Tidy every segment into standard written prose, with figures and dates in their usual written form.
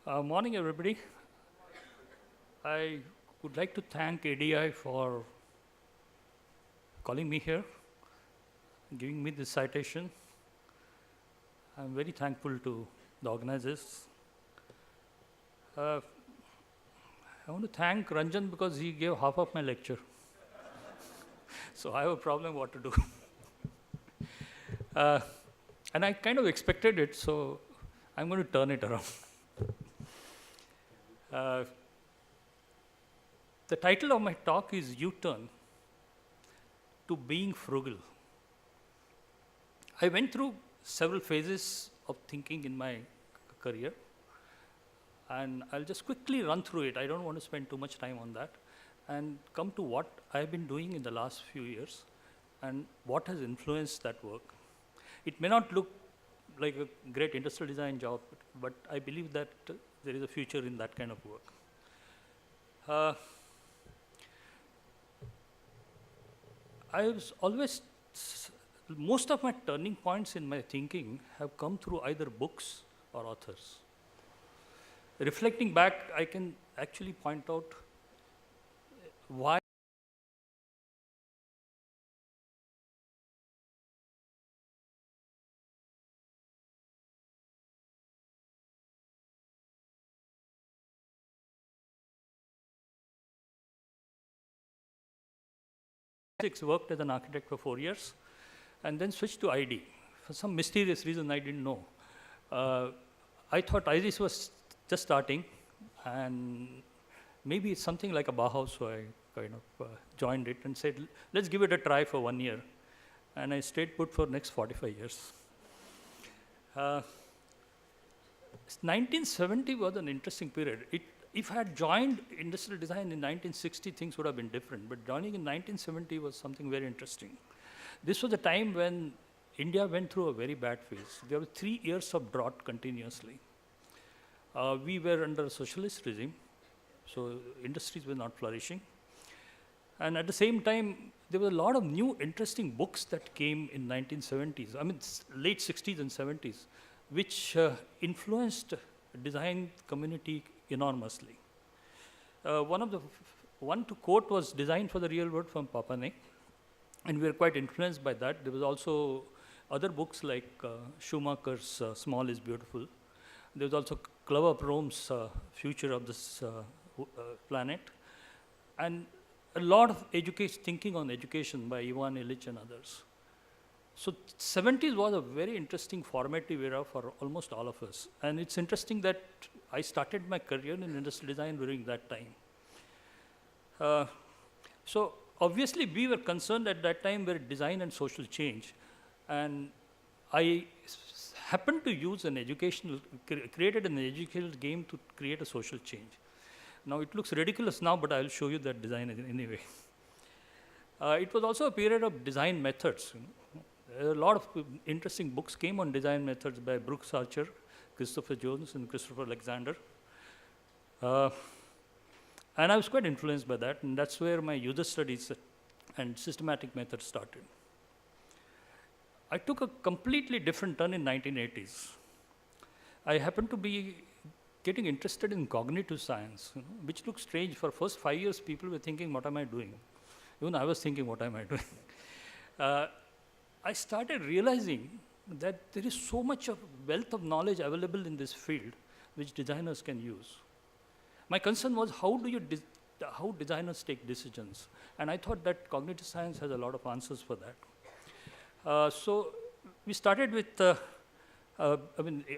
Morning, everybody. I would like to thank ADI for calling me here, giving me this citation. I'm very thankful to the organizers. I want to thank Ranjan because he gave half of my lecture. So I have a problem what to do. And I kind of expected it, so I'm going to turn it around. The title of my talk is U-Turn to Being Frugal. I went through several phases of thinking in my career, and I'll just quickly run through it. I don't want to spend too much time on that, and come to what I've been doing in the last few years and what has influenced that work. It may not look like a great industrial design job, but I believe that there is a future in that kind of work. I was always, most of my turning points in my thinking have come through either books or authors. Reflecting back, I can actually point out why worked as an architect for 4 years and then switched to ID. For some mysterious reason I didn't know. I thought IRIS was just starting, and maybe it's something like a Bauhaus, so I kind of joined it and said, let's give it a try for 1 year. And I stayed put for next 45 years. 1970 was an interesting period. If I had joined industrial design in 1960, things would have been different. But joining in 1970 was something very interesting. This was a time when India went through a very bad phase. There were 3 years of drought continuously. We were under a socialist regime, so industries were not flourishing. And at the same time, there were a lot of new interesting books that came in 1970s, I mean, late 60s and 70s, which influenced design community enormously. One to quote was Design for the Real World from Papane, and we were quite influenced by that. There was also other books like Schumacher's Small is Beautiful. There was also Clover Rome's Future of this Planet, and a lot of thinking on education by Ivan Illich and others. So 70s was a very interesting formative era for almost all of us. And it's interesting that I started my career in industrial design during that time. So obviously we were concerned at that time with design and social change. And I happened to use created an educational game to create a social change. Now it looks ridiculous now, but I'll show you that design anyway. It was also a period of design methods. A lot of interesting books came on design methods by Brooks Archer, Christopher Jones, and Christopher Alexander. And I was quite influenced by that, and that's where my user studies and systematic methods started. I took a completely different turn in 1980s. I happened to be getting interested in cognitive science, which looks strange. For first 5 years, people were thinking, what am I doing? Even I was thinking, what am I doing? I started realizing that there is so much of wealth of knowledge available in this field, which designers can use. My concern was, how designers take decisions? And I thought that cognitive science has a lot of answers for that. So we started with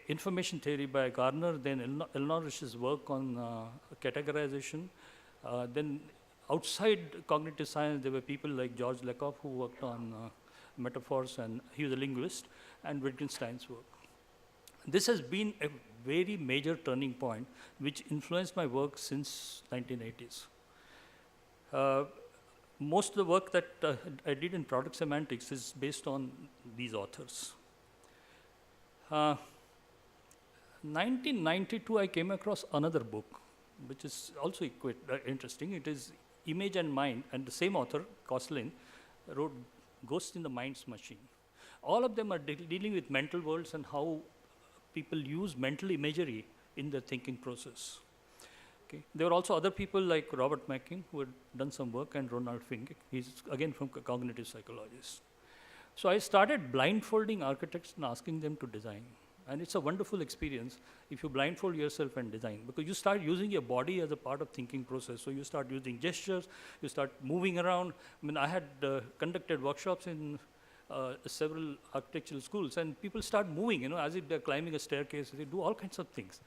information theory by Garner, then Eleanor Rich's work on categorization. Then outside cognitive science, there were people like George Lakoff who worked on metaphors, and he was a linguist, and Wittgenstein's work. This has been a very major turning point, which influenced my work since 1980s. Most of the work that I did in product semantics is based on these authors. 1992, I came across another book, which is also quite interesting. It is Image and Mind, and the same author, Koslin, wrote Ghost in the Mind's Machine. All of them are dealing with mental worlds and how people use mental imagery in the thinking process. Okay. There were also other people like Robert Macking who had done some work, and Ronald Fink. He's again from cognitive psychologist. So I started blindfolding architects and asking them to design. And it's a wonderful experience if you blindfold yourself and design, because you start using your body as a part of thinking process. So you start using gestures, you start moving around. I mean, I had conducted workshops in several architectural schools, and people start moving, as if they're climbing a staircase. They do all kinds of things.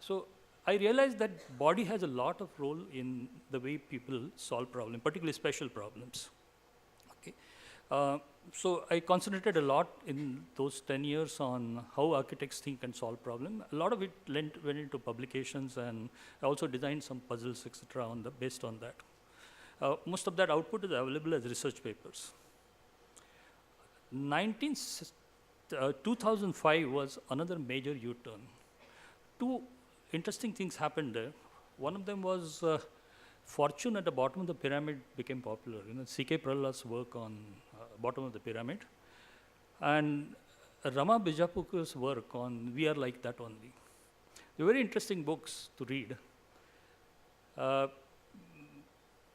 So I realized that body has a lot of role in the way people solve problems, particularly special problems. Okay. So I concentrated a lot in those 10 years on how architects think and solve problems. A lot of it went into publications, and I also designed some puzzles, etc., based on that. Most of that output is available as research papers. 2005 was another major U-turn. Two interesting things happened there. One of them was fortune at the bottom of the pyramid became popular. C.K. Prahallad's work on bottom of the pyramid, and Rama Bijapukur's work on We Are Like That Only. They're very interesting books to read. In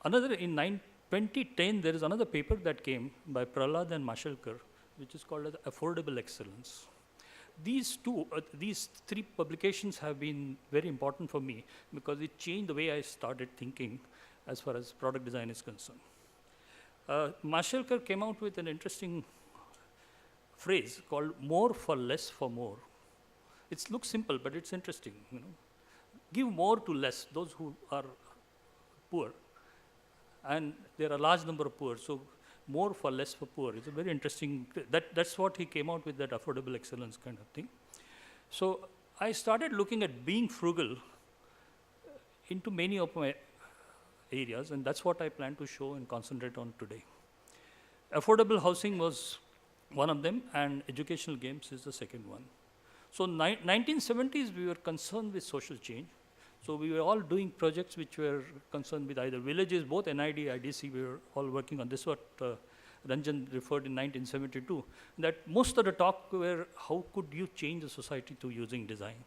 2010, there is another paper that came by Prahlad and Mashelkar, which is called as Affordable Excellence. These three publications have been very important for me because it changed the way I started thinking as far as product design is concerned. Mashelkar came out with an interesting phrase called more for less for more. It looks simple, but it's interesting. Give more to less, those who are poor. And there are a large number of poor, so more for less for poor. It's a very interesting, that's what he came out with, that affordable excellence kind of thing. So I started looking at being frugal into many of my areas, and that's what I plan to show and concentrate on today. Affordable housing was one of them, and educational games is the second one. So 1970s, we were concerned with social change. So we were all doing projects which were concerned with either villages, both NID, IDC, we were all working on this, what Ranjan referred in 1972, that most of the talk were how could you change the society through using design.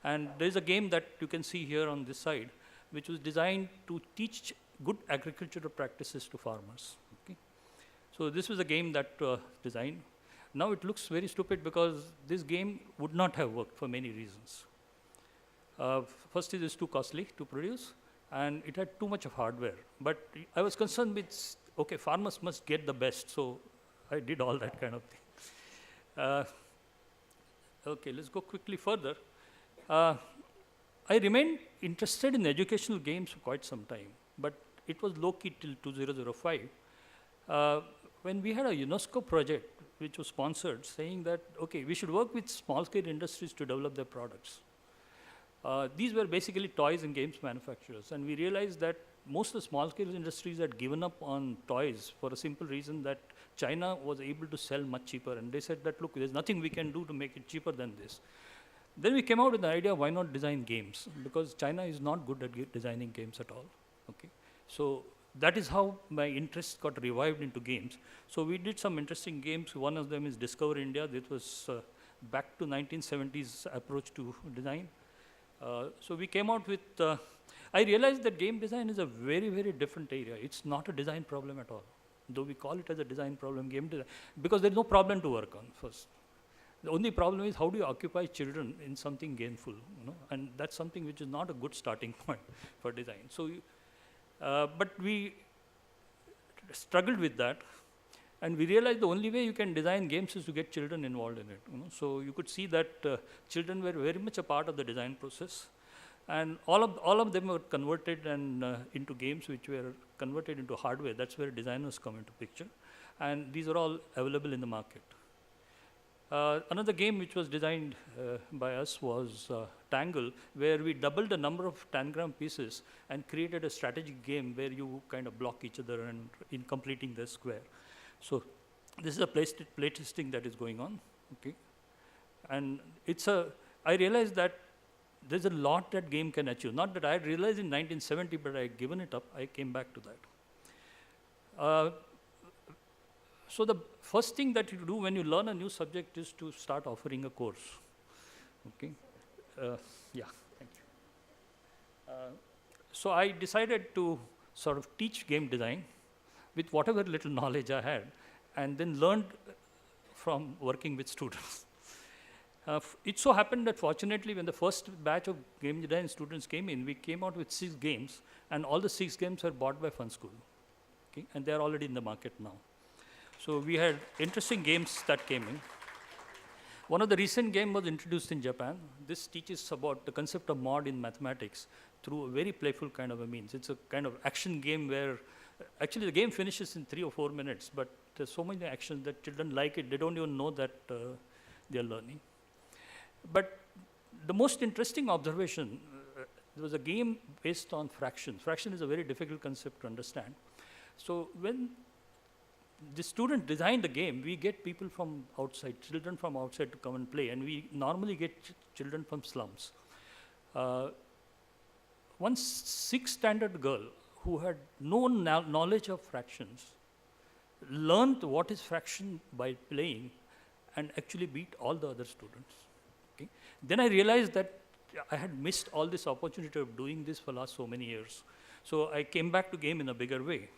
And there's a game that you can see here on this side, which was designed to teach good agricultural practices to farmers. Okay? So this was a game that designed. Now it looks very stupid because this game would not have worked for many reasons. First, it is too costly to produce, and it had too much of hardware. But I was concerned with, okay, farmers must get the best, so I did all that kind of thing. Okay, let's go quickly further. I remained interested in educational games for quite some time, but it was low-key till 2005. When we had a UNESCO project, which was sponsored, saying that, okay, we should work with small-scale industries to develop their products. These were basically toys and games manufacturers, and we realized that most of the small-scale industries had given up on toys for a simple reason that China was able to sell much cheaper, and they said that, look, there's nothing we can do to make it cheaper than this. Then we came out with the idea, why not design games? Because China is not good at designing games at all. Okay, so that is how my interest got revived into games. So we did some interesting games. One of them is Discover India. This was back to 1970s approach to design. So we came out with, I realized that game design is a very, very different area. It's not a design problem at all, though we call it as a design problem, game design, because there's no problem to work on first. The only problem is how do you occupy children in something gainful, and that's something which is not a good starting point for design. So, but we struggled with that, and we realized the only way you can design games is to get children involved in it. So you could see that children were very much a part of the design process, and all of them were converted and into games which were converted into hardware. That's where designers come into picture, and these are all available in the market. Another game which was designed by us was Tangle, where we doubled the number of tangram pieces and created a strategic game where you kind of block each other and in completing the square. So this is a playtesting that is going on, okay? And I realized that there's a lot that game can achieve. Not that I had realized in 1970, but I had given it up. I came back to that. So the first thing that you do when you learn a new subject is to start offering a course, okay? Yeah, thank you. So I decided to sort of teach game design with whatever little knowledge I had, and then learned from working with students. It so happened that fortunately, when the first batch of game design students came in, we came out with 6 games, and all the 6 games were bought by Fun School, okay? And they're already in the market now. So we had interesting games that came in. One of the recent game was introduced in Japan. This teaches about the concept of mod in mathematics through a very playful kind of a means. It's a kind of action game where actually the game finishes in 3 or 4 minutes, but there's so many actions that children like it. They don't even know that they're learning. But the most interesting observation, there was a game based on fractions. Fraction is a very difficult concept to understand. So when the student designed the game, we get people from outside, children from outside to come and play, and we normally get children from slums. One 6th standard girl who had no knowledge of fractions learned what is fraction by playing and actually beat all the other students. Okay? Then I realized that I had missed all this opportunity of doing this for last so many years. So I came back to game in a bigger way.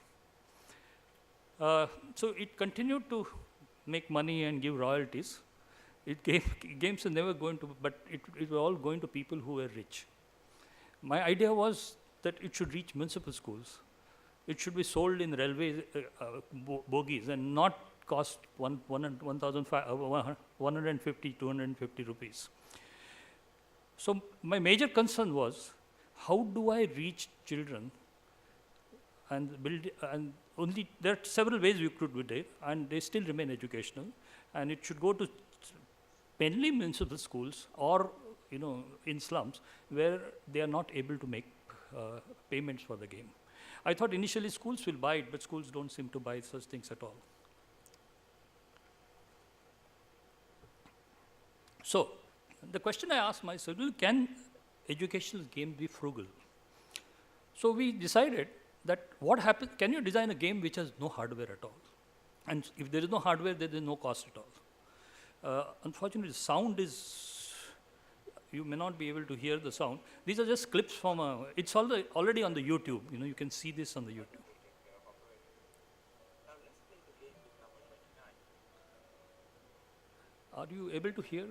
So it continued to make money and give royalties. Games are never going to, but it was all going to people who were rich. My idea was that it should reach municipal schools. It should be sold in railway bogies and not cost 150, 250 rupees. So my major concern was, how do I reach children and build, and only, there are several ways we could do it, and they still remain educational, and it should go to mainly municipal schools or in slums where they are not able to make payments for the game. I thought initially schools will buy it, but schools don't seem to buy such things at all. So the question I asked myself, can educational game be frugal? So we decided that what happens, can you design a game which has no hardware at all? And if there is no hardware, there is no cost at all. Unfortunately, sound is, you may not be able to hear the sound. These are just clips from, it's already on the YouTube. You can see this on the YouTube. Are you able to hear?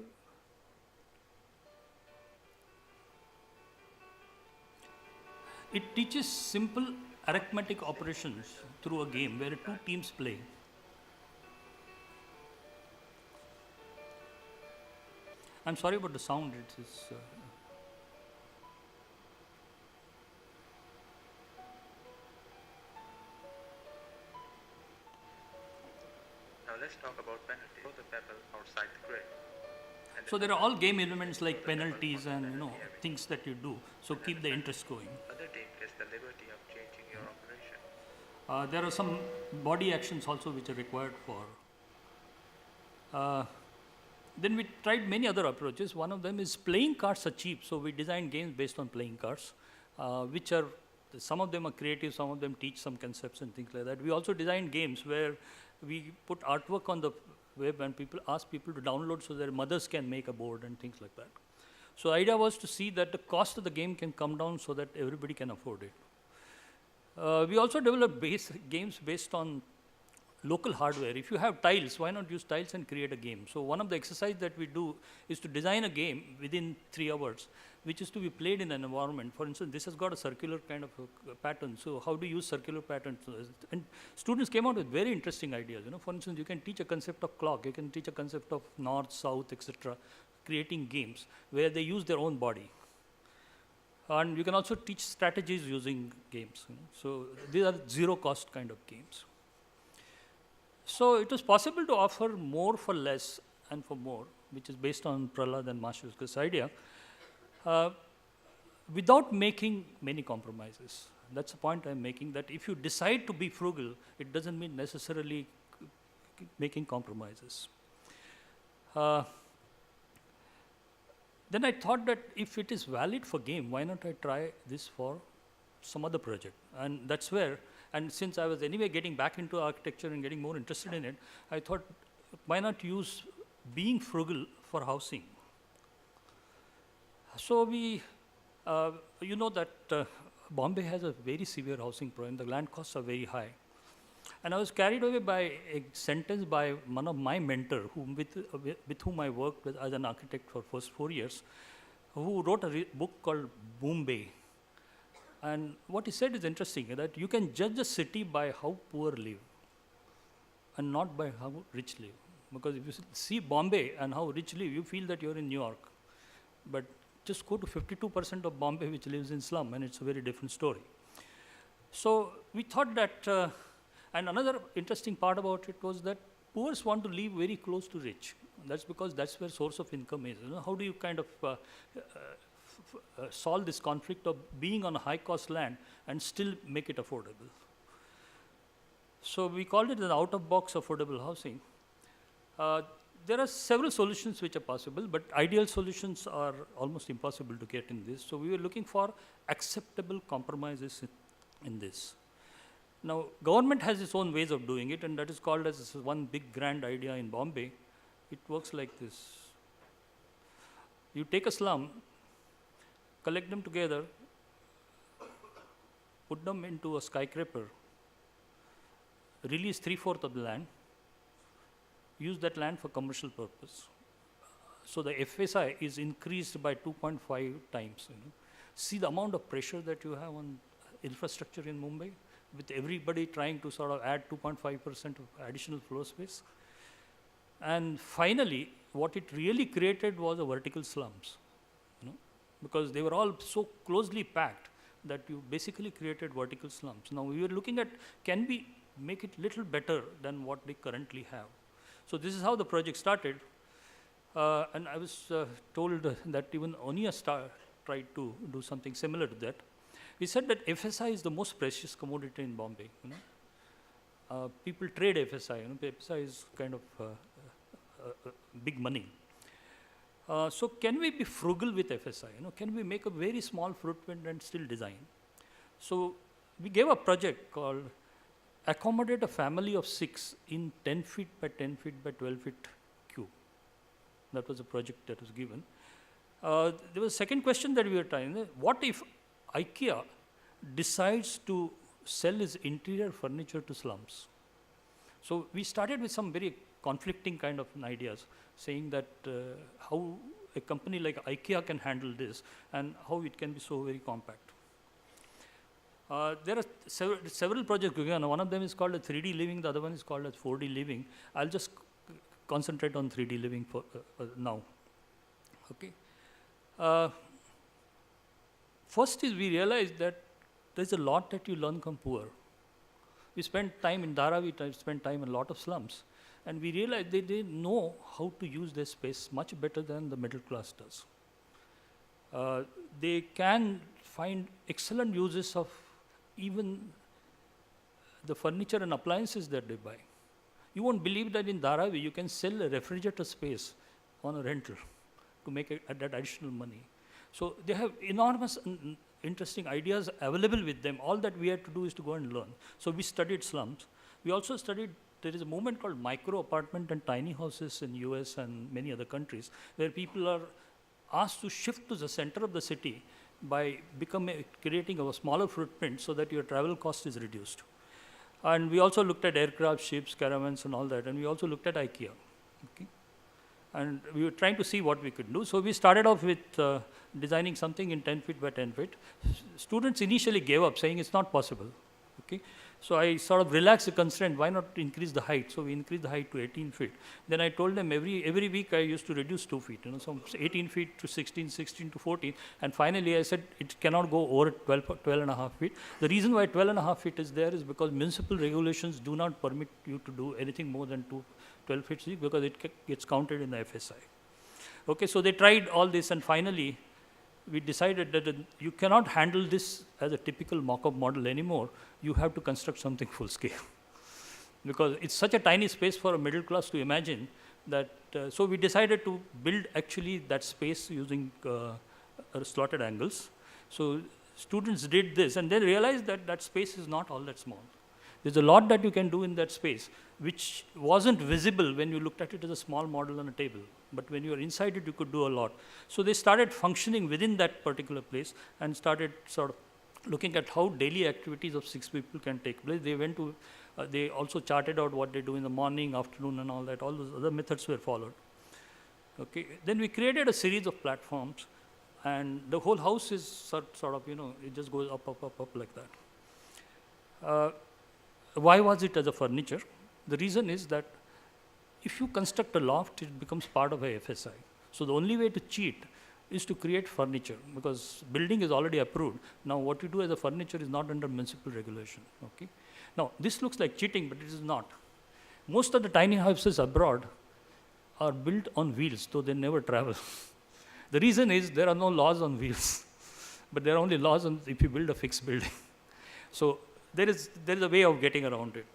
It teaches simple arithmetic operations through a game where 2 teams play. I'm sorry about the sound. It is. Now let's talk about penalty. Throw the pebble outside the grid. So there are all game elements like penalties and things that you do. So keep the interest going. Other team gets the liberty of changing your operation. There are some body actions also which are required for. Then we tried many other approaches. One of them is playing cards are cheap, so we designed games based on playing cards, which are, some of them are creative, some of them teach some concepts and things like that. We also designed games where we put artwork on the web and ask people to download so their mothers can make a board and things like that. So the idea was to see that the cost of the game can come down so that everybody can afford it. We also developed games based on local hardware. If you have tiles, why not use tiles and create a game? So one of the exercises that we do is to design a game within 3 hours, which is to be played in an environment. For instance, this has got a circular kind of a pattern. So how do you use circular patterns? And students came out with very interesting ideas. For instance, you can teach a concept of clock. You can teach a concept of north, south, etc., creating games where they use their own body. And you can also teach strategies using games. So these are zero cost kind of games. So it was possible to offer more for less and for more, which is based on Prahlad and Mashulka's idea, without making many compromises. That's the point I'm making, that if you decide to be frugal, it doesn't mean necessarily making compromises. Then I thought that if it is valid for game, why not I try this for some other project? And that's where, and since I was anyway getting back into architecture and getting more interested in it, I thought, why not use being frugal for housing? So we You know that Bombay has a very severe housing problem. The land costs are very high. And I was carried away by a sentence by one of my mentor, with whom I worked with as an architect for first 4 years, who wrote a book called Bombay. And what he said is interesting, that you can judge a city by how poor live and not by how rich live. Because if you see Bombay and how rich live, you feel that you're in New York. But just go to 52% of Bombay which lives in slum, and it's a very different story. So we thought that, and another interesting part about it was that poor want to live very close to rich. That's because that's where source of income is. You know, how do you kind of solve this conflict of being on a high-cost land and still make it affordable? So we called it an out-of-box affordable housing. There are several solutions which are possible, but ideal solutions are almost impossible to get in this. So we were looking for acceptable compromises in this. Now, government has its own ways of doing it, and that is called as one big grand idea in Bombay. It works like this. You take a slum, collect them together, put them into a skyscraper, release 3/4 of the land, use that land for commercial purpose. So the FSI is increased by 2.5 times. You know. See the amount of pressure that you have on infrastructure in Mumbai, with everybody trying to sort of add 2.5% of additional floor space. And finally, what it really created was a vertical slums, you know, because they were all so closely packed that you basically created vertical slums. Now we were looking at, can we make it little better than what they currently have? So this is how the project started. And I was told that even ONIA tried to do something similar to that. We said that FSI is the most precious commodity in Bombay. You know? People trade FSI. You know? FSI is kind of big money. So can we be frugal with FSI? You know? Can we make a very small footprint and still design? So we gave a project called accommodate a family of 6 in 10 feet by 10 feet by 12 feet cube. That was a project that was given. There was a second question that we were trying. What if IKEA decides to sell its interior furniture to slums? So we started with some very conflicting kind of ideas, saying that how a company like IKEA can handle this and how it can be so very compact. There are several projects going on. One of them is called 3D living, the other one is called as 4D living. I'll just concentrate on 3D living for now. Okay. First is we realized that there's a lot that you learn from poor. We spent time in Dharavi, we spent time in a lot of slums, and we realized they didn't know how to use their space much better than the middle class does. They can find excellent uses of even the furniture and appliances that they buy. You won't believe that in Dharavi you can sell a refrigerator space on a rental to make that additional money. So they have enormous interesting ideas available with them. All that we had to do is to go and learn. So we studied slums. We also studied, there is a movement called micro apartment and tiny houses in US and many other countries, where people are asked to shift to the center of the city by creating a smaller footprint so that your travel cost is reduced. And we also looked at aircraft, ships, caravans and all that, and we also looked at IKEA. Okay? And we were trying to see what we could do. So we started off with designing something in 10 feet by 10 feet. Students initially gave up, saying it's not possible. Okay? So I sort of relaxed the constraint, why not increase the height? So we increased the height to 18 feet. Then I told them every week I used to reduce 2 feet, you know, so 18 feet to 16, 16 to 14. And finally I said it cannot go over 12 and a half feet. The reason why 12 and a half feet is there is because municipal regulations do not permit you to do anything more than 12 feet because it gets counted in the FSI. Okay, so they tried all this, and finally we decided that you cannot handle this as a typical mock-up model anymore. You have to construct something full scale. Because it's such a tiny space for a middle class to imagine that, so we decided to build actually that space using slotted angles. So students did this and then realized that that space is not all that small. There's a lot that you can do in that space, which wasn't visible when you looked at it as a small model on a table. But when you are inside it, you could do a lot. So they started functioning within that particular place and started sort of looking at how daily activities of 6 people can take place. They went to, they also charted out what they do in the morning, afternoon, and all that. All those other methods were followed. Okay. Then we created a series of platforms, and the whole house is sort of, it just goes up, up, up, up like that. Why was it as a furniture? The reason is that if you construct a loft, it becomes part of a FSI. So the only way to cheat is to create furniture, because building is already approved. Now what you do as a furniture is not under municipal regulation. Okay. Now this looks like cheating, but it is not. Most of the tiny houses abroad are built on wheels, though they never travel. The reason is there are no laws on wheels, but there are only laws on if you build a fixed building. So there is a way of getting around it.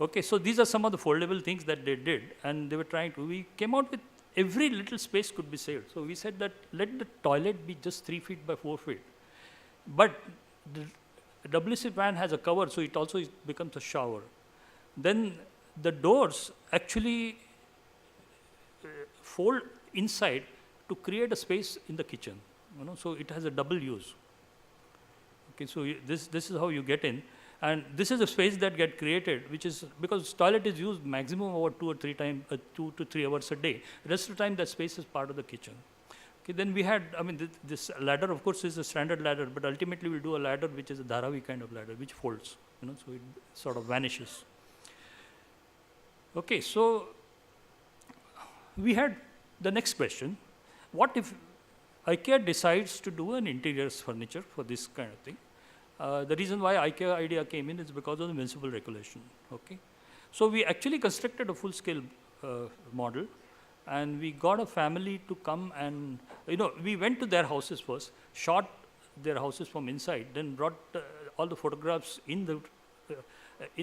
Okay, so these are some of the foldable things that they did, and they were trying to. We came out with every little space could be saved. So we said that let the toilet be just 3 feet by 4 feet, but the WC van has a cover, so it also becomes a shower. Then the doors actually fold inside to create a space in the kitchen. So it has a double use. Okay, so this is how you get in, and this is a space that get created, which is because toilet is used maximum over 2 to 3 hours a day. The rest of the time, that space is part of the kitchen. Okay, then we had, this ladder, of course, is a standard ladder, but ultimately we'll do a ladder which is a Dharavi kind of ladder, which folds. So it sort of vanishes. Okay, so we had the next question: what if IKEA decides to do an interiors furniture for this kind of thing? The reason why IKEA idea came in is because of the municipal regulation. Okay, so we actually constructed a full-scale model, and we got a family to come and we went to their houses first, shot their houses from inside, then brought all the photographs in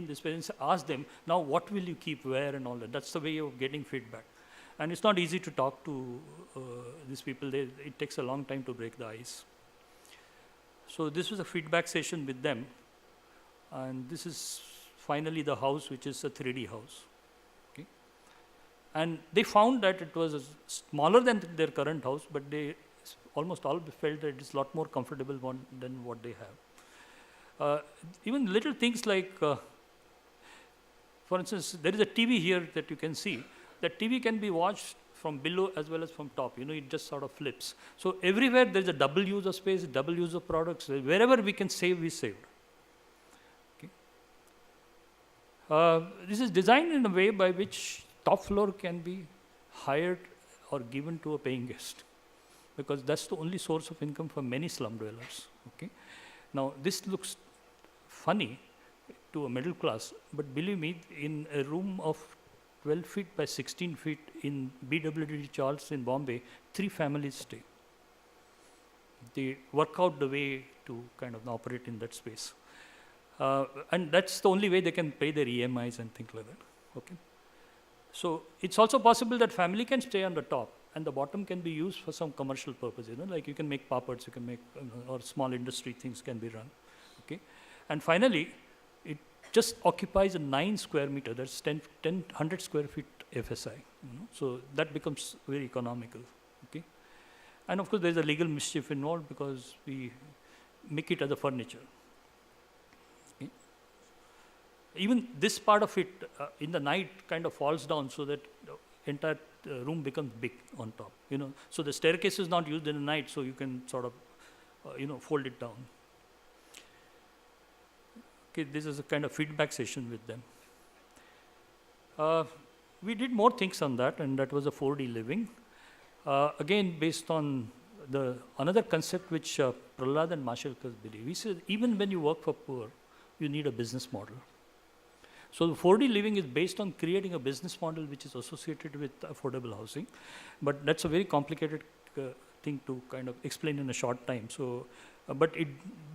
this place, asked them, now what will you keep where and all that. That's the way of getting feedback. And it's not easy to talk to these people. It takes a long time to break the ice. So this was a feedback session with them. And this is finally the house, which is a 3D house. Okay. And they found that it was smaller than their current house, but they almost all felt that it's a lot more comfortable than what they have. Even little things like, for instance, there is a TV here that you can see. That TV can be watched from below as well as from top. It just sort of flips. So everywhere there's a double use of space, double use of products. Wherever we can save, we saved. Okay. This is designed in a way by which top floor can be hired or given to a paying guest, because that's the only source of income for many slum dwellers. Okay. Now this looks funny to a middle class, but believe me, in a room of 12 feet by 16 feet in BWD Charles in Bombay, 3 families stay. They work out the way to kind of operate in that space. And that's the only way they can pay their EMIs and things like that. Okay. So it's also possible that family can stay on the top and the bottom can be used for some commercial purpose, like you can make papads, you can make, or small industry things can be run. Okay. And finally, it just occupies a 9 square meter, that's 100 square feet FSI. So that becomes very economical. Okay. And of course, there's a legal mischief involved because we make it as a furniture. Okay. Even this part of it in the night kind of falls down so that the entire room becomes big on top. So the staircase is not used in the night, so you can sort of, fold it down. Okay, this is a kind of feedback session with them. We did more things on that, and that was a 4D living. Again, based on another concept which Prahlad and Mashelkar believe. We said even when you work for poor, you need a business model. So the 4D living is based on creating a business model which is associated with affordable housing, but that's a very complicated thing to kind of explain in a short time. So, but it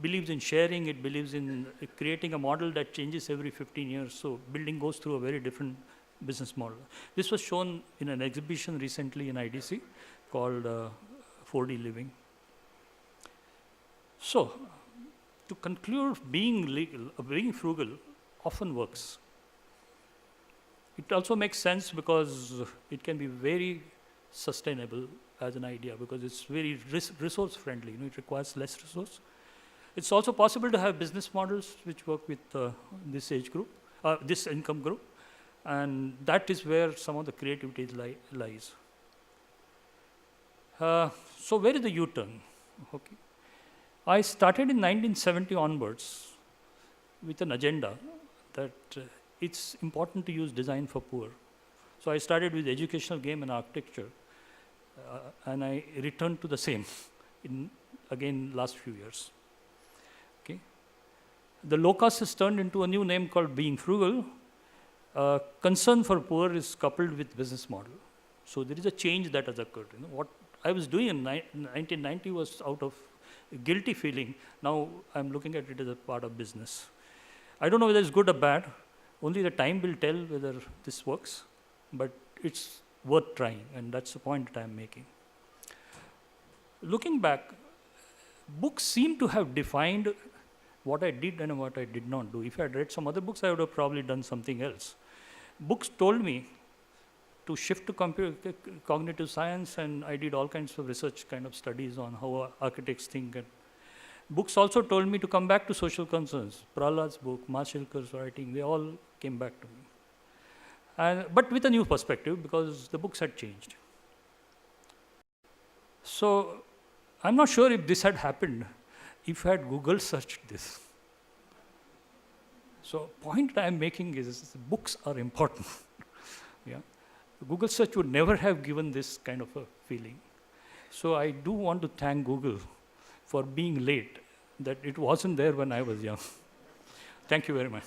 believes in sharing, it believes in creating a model that changes every 15 years. So building goes through a very different business model. This was shown in an exhibition recently in IDC called 4D Living. So, to conclude, being frugal often works. It also makes sense because it can be very sustainable as an idea because it's very resource friendly. It requires less resource. It's also possible to have business models which work with this age group, this income group, and that is where some of the creativity lies. So where is the U-turn? Okay. I started in 1970 onwards with an agenda that it's important to use design for poor. So I started with educational game and architecture, and I returned to the same in, again, last few years. Okay. The LOCUS has turned into a new name called Being Frugal. Concern for poor is coupled with business model. So there is a change that has occurred. What I was doing in 1990 was out of guilty feeling. Now I'm looking at it as a part of business. I don't know whether it's good or bad. Only the time will tell whether this works, but it's worth trying, and that's the point that I'm making. Looking back, books seem to have defined what I did and what I did not do. If I had read some other books, I would have probably done something else. Books told me to shift to cognitive science, and I did all kinds of research kind of studies on how architects think. And books also told me to come back to social concerns. Prahlad's book, Mashilkar's writing, they all came back to me. But with a new perspective, because the books had changed. So I'm not sure if this had happened if I had Google searched this. So point I'm making is books are important. Yeah. Google search would never have given this kind of a feeling. So I do want to thank Google for being late, that it wasn't there when I was young. Thank you very much.